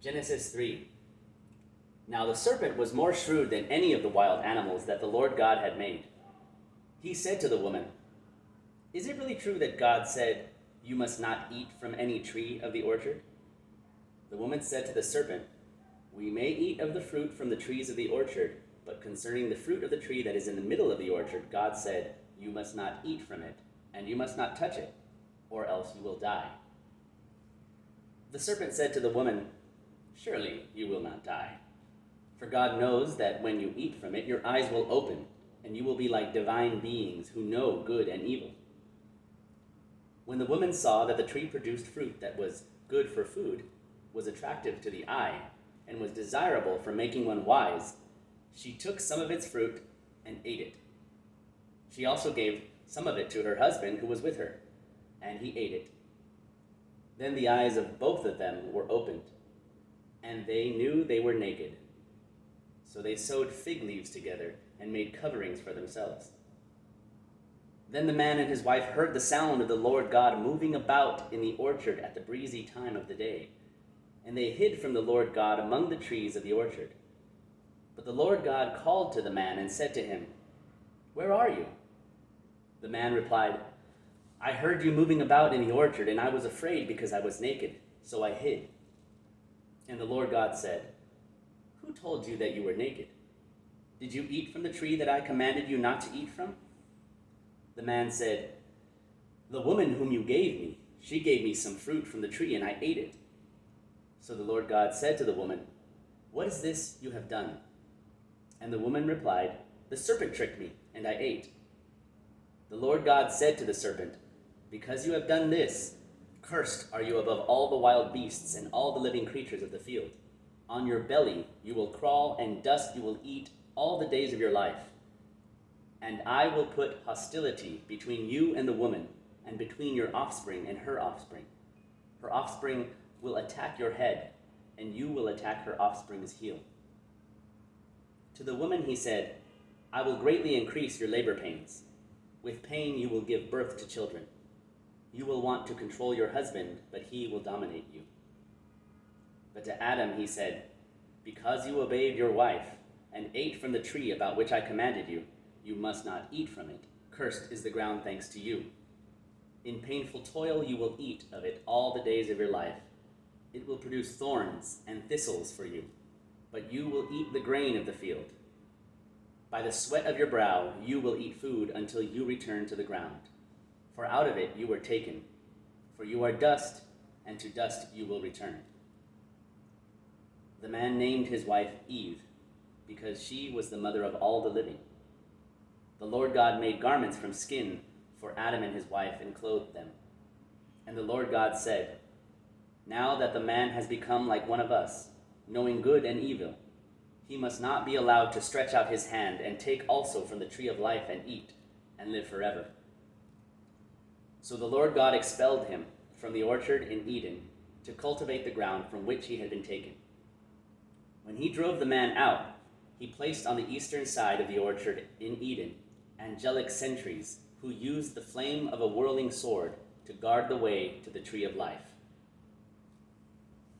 Genesis 3. Now the serpent was more shrewd than any of the wild animals that the Lord God had made. He said to the woman, "Is it really true that God said, 'You must not eat from any tree of the orchard'?" The woman said to the serpent, "We may eat of the fruit from the trees of the orchard, but concerning the fruit of the tree that is in the middle of the orchard, God said, 'You must not eat from it, and you must not touch it, or else you will die.'" The serpent said to the woman, "Surely you will not die. For God knows that when you eat from it, your eyes will open, and you will be like divine beings who know good and evil." When the woman saw that the tree produced fruit that was good for food, was attractive to the eye, and was desirable for making one wise, she took some of its fruit and ate it. She also gave some of it to her husband who was with her, and he ate it. Then the eyes of both of them were opened, and they knew they were naked. So they sewed fig leaves together and made coverings for themselves. Then the man and his wife heard the sound of the Lord God moving about in the orchard at the breezy time of the day, and they hid from the Lord God among the trees of the orchard. But the Lord God called to the man and said to him, "Where are you?" The man replied, "I heard you moving about in the orchard, and I was afraid because I was naked, so I hid." And the Lord God said, "Who told you that you were naked? Did you eat from the tree that I commanded you not to eat from?" The man said, "The woman whom you gave me, she gave me some fruit from the tree, and I ate it." So the Lord God said to the woman, "What is this you have done?" And the woman replied, "The serpent tricked me, and I ate." The Lord God said to the serpent, "Because you have done this, cursed are you above all the wild beasts and all the living creatures of the field. On your belly you will crawl, and dust you will eat all the days of your life. And I will put hostility between you and the woman, and between your offspring and her offspring. Her offspring will attack your head, and you will attack her offspring's heel." To the woman he said, "I will greatly increase your labor pains. With pain you will give birth to children. You will want to control your husband, but he will dominate you." But to Adam he said, "Because you obeyed your wife, and ate from the tree about which I commanded you, you must not eat from it. Cursed is the ground thanks to you. In painful toil you will eat of it all the days of your life. It will produce thorns and thistles for you, but you will eat the grain of the field. By the sweat of your brow you will eat food until you return to the ground. For out of it you were taken. For you are dust, and to dust you will return." The man named his wife Eve, because she was the mother of all the living. The Lord God made garments from skin for Adam and his wife and clothed them. And the Lord God said, "Now that the man has become like one of us, knowing good and evil, he must not be allowed to stretch out his hand and take also from the tree of life and eat, and live forever." So the Lord God expelled him from the orchard in Eden to cultivate the ground from which he had been taken. When he drove the man out, he placed on the eastern side of the orchard in Eden angelic sentries who used the flame of a whirling sword to guard the way to the tree of life.